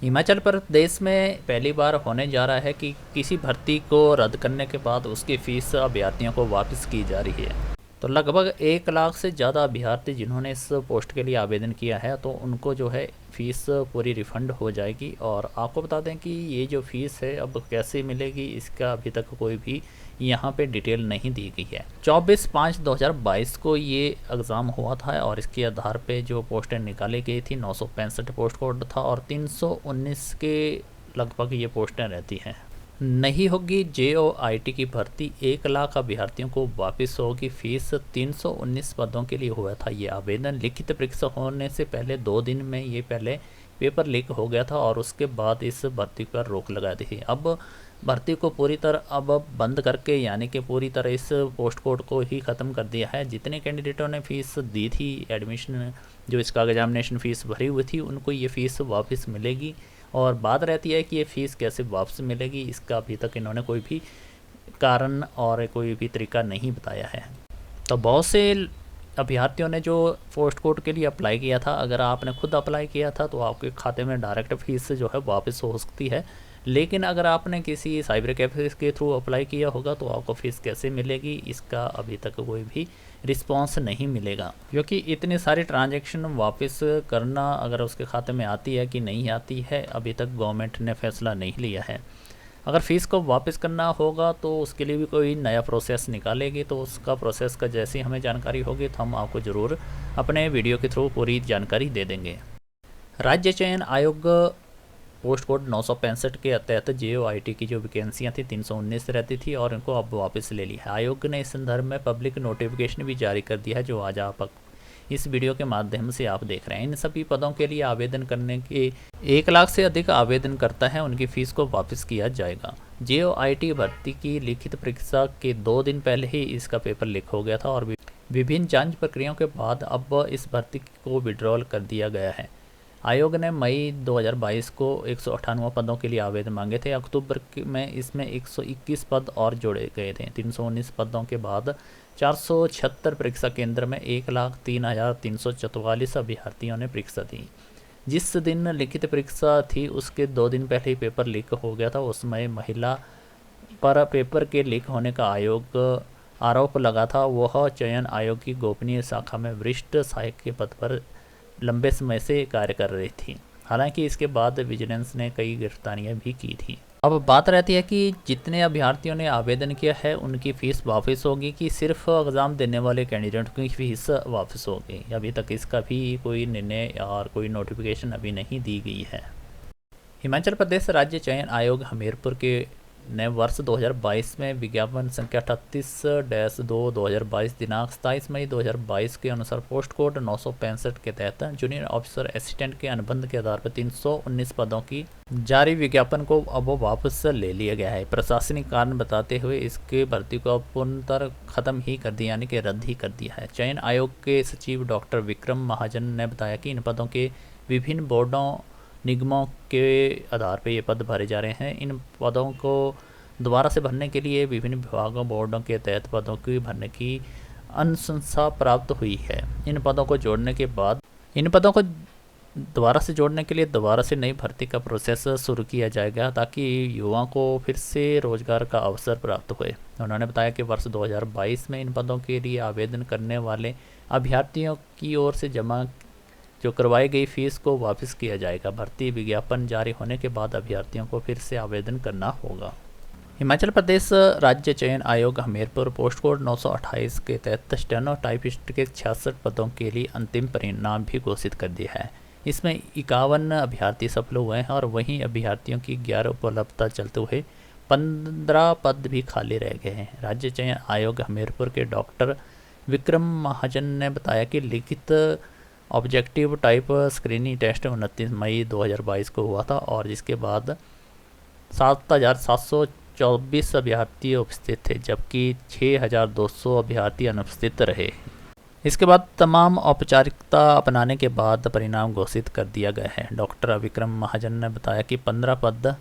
हिमाचल प्रदेश में पहली बार होने जा रहा है कि किसी भर्ती को रद्द करने के बाद उसकी फ़ीस अभ्यर्थियों को वापस की जा रही है। तो लगभग 1 लाख से ज़्यादा अभ्यर्थी जिन्होंने इस पोस्ट के लिए आवेदन किया है तो उनको जो है फ़ीस पूरी रिफ़ंड हो जाएगी। और आपको बता दें कि ये जो फ़ीस है अब कैसे मिलेगी इसका अभी तक कोई भी यहाँ पे डिटेल नहीं दी गई है। 24/5/2022 को ये एग्ज़ाम हुआ था और इसके आधार पे जो पोस्टें निकाली गई थी 965 पोस्ट कोड था और 319 के लगभग ये पोस्टें रहती हैं। नहीं होगी JOIT की भर्ती, 1 लाख अभ्यर्थियों को वापस होगी फीस। 319 पदों के लिए हुआ था ये आवेदन। लिखित परीक्षा होने से पहले 2 दिन में ये पहले पेपर लीक हो गया था और उसके बाद इस भर्ती पर रोक लगा दी थी। अब भर्ती को पूरी तरह अब बंद करके यानी कि पूरी तरह इस पोस्ट कोड को ही ख़त्म कर दिया है। जितने कैंडिडेटों ने फ़ीस दी थी एडमिशन जो इसका एग्जामिनेशन फ़ीस भरी हुई थी उनको ये फ़ीस वापस मिलेगी। और बात रहती है कि ये फ़ीस कैसे वापस मिलेगी, इसका अभी तक इन्होंने कोई भी कारण और कोई भी तरीका नहीं बताया है। तो बहुत से अभ्यर्थियों ने जो पोस्ट कोड के लिए अप्लाई किया था, अगर आपने खुद अप्लाई किया था तो आपके खाते में डायरेक्ट फ़ीस जो है वापस हो सकती है। लेकिन अगर आपने किसी साइबर कैफे के थ्रू अप्लाई किया होगा तो आपको फ़ीस कैसे मिलेगी इसका अभी तक कोई भी रिस्पॉन्स नहीं मिलेगा, क्योंकि इतने सारे ट्रांजैक्शन वापस करना अगर उसके खाते में आती है कि नहीं आती है अभी तक गवर्नमेंट ने फैसला नहीं लिया है। अगर फ़ीस को वापस करना होगा तो उसके लिए भी कोई नया प्रोसेस निकालेगी, तो उसका प्रोसेस का जैसी हमें जानकारी होगी तो हम आपको ज़रूर अपने वीडियो के थ्रू पूरी जानकारी दे देंगे। राज्य चयन आयोग पोस्ट कोड 965 के तहत JOIT की जो वैकेंसियाँ थी 319 रहती थी और इनको अब वापस ले लिया है। आयोग ने इस संदर्भ में पब्लिक नोटिफिकेशन भी जारी कर दिया है जो आज आप इस वीडियो के माध्यम से आप देख रहे हैं। इन सभी पदों के लिए आवेदन करने के 1 लाख से अधिक आवेदन करता है उनकी फ़ीस को वापस किया जाएगा। JOIT भर्ती की लिखित परीक्षा के 2 दिन पहले ही इसका पेपर लीक हो गया था और विभिन्न जांच प्रक्रियाओं के बाद अब इस भर्ती को विड्रॉल कर दिया गया है। आयोग ने मई 2022 को 198 पदों के लिए आवेदन मांगे थे। अक्टूबर में इसमें 121 पद और जोड़े गए थे। 319 पदों के बाद 476 परीक्षा केंद्र में 1,03,344 अभ्यर्थियों ने परीक्षा दी। जिस दिन लिखित परीक्षा थी उसके 2 दिन पहले ही पेपर लीक हो गया था। उसमें महिला पर पेपर के लीक होने का आरोप लगा था। वह चयन आयोग की गोपनीय शाखा में वरिष्ठ सहायक के पद पर लंबे समय से कार्य कर रही थी। हालांकि इसके बाद विजिलेंस ने कई गिरफ्तारियां भी की थी। अब बात रहती है कि जितने अभ्यर्थियों ने आवेदन किया है उनकी फ़ीस वापस होगी कि सिर्फ एग्ज़ाम देने वाले कैंडिडेट की फ़ीस वापस होगी। अभी तक इसका भी कोई निर्णय और कोई नोटिफिकेशन अभी नहीं दी गई है। हिमाचल प्रदेश राज्य चयन आयोग हमीरपुर के ने वर्ष 2022 में विज्ञापन संख्या 38-2/2022 दिनांक 27 मई 2022 के अनुसार पोस्ट कोड 965 के तहत जूनियर ऑफिसर असिस्टेंट के अनुबंध के आधार पर 319 पदों की जारी विज्ञापन को अब वापस ले लिया गया है। प्रशासनिक कारण बताते हुए इसके भर्ती को अब पूर्णतः खत्म ही कर दिया यानी कि रद्द ही कर दिया है। चयन आयोग के सचिव डॉक्टर विक्रम महाजन ने बताया कि इन पदों के विभिन्न बोर्डों निगमों के आधार पर ये पद भरे जा रहे हैं। इन पदों को दोबारा से भरने के लिए विभिन्न विभागों बोर्डों के तहत पदों की भरने की अनुशंसा प्राप्त हुई है। इन पदों को जोड़ने के लिए दोबारा से नई भर्ती का प्रोसेस शुरू किया जाएगा ताकि युवाओं को फिर से रोजगार का अवसर प्राप्त होए। उन्होंने बताया कि वर्ष 2022 में इन पदों के लिए आवेदन करने वाले अभ्यर्थियों की ओर से जमा जो करवाई गई फ़ीस को वापस किया जाएगा। भर्ती विज्ञापन जारी होने के बाद अभ्यर्थियों को फिर से आवेदन करना होगा। हिमाचल प्रदेश राज्य चयन आयोग हमीरपुर पोस्ट कोड 928 के तहत स्टेनो टाइपिस्ट के 66 पदों के लिए अंतिम परिणाम भी घोषित कर दिया है। इसमें 51 अभ्यर्थी सफल हुए हैं और वहीं अभ्यर्थियों की 11 उपलब्धता चलते हुए 15 पद भी खाली रह गए हैं। राज्य चयन आयोग हमीरपुर के डॉक्टर विक्रम महाजन ने बताया कि लिखित ऑब्जेक्टिव टाइप स्क्रीनिंग टेस्ट 29 मई 2022 को हुआ था और जिसके बाद 7,724 अभ्यर्थी उपस्थित थे जबकि 6,200 अभ्यर्थी अनुपस्थित रहे। इसके बाद तमाम औपचारिकता अपनाने के बाद परिणाम घोषित कर दिया गया है। डॉक्टर विक्रम महाजन ने बताया कि 15 पद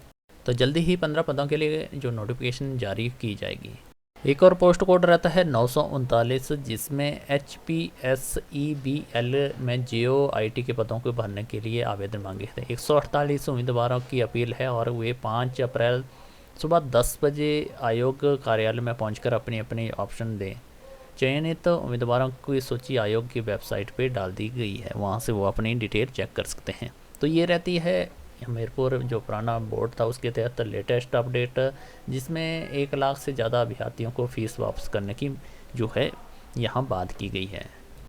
तो जल्दी ही 15 पदों के लिए जो नोटिफिकेशन जारी की जाएगी। एक और पोस्ट कोड रहता है 939, जिसमें HPSEBL में जियो IT के पदों को भरने के लिए आवेदन मांगे थे। 148 उम्मीदवारों की अपील है और वे 5 अप्रैल सुबह 10 बजे आयोग कार्यालय में पहुंचकर अपनी अपनी ऑप्शन दें। चयनित उम्मीदवारों की सूची आयोग की वेबसाइट पे डाल दी गई है, वहाँ से वो अपनी डिटेल चेक कर सकते हैं। तो ये रहती है हमीरपुर जो पुराना बोर्ड था उसके तहत लेटेस्ट अपडेट, जिसमें 1 लाख से ज़्यादा अभ्यर्थियों को फ़ीस वापस करने की जो है यहाँ बात की गई है।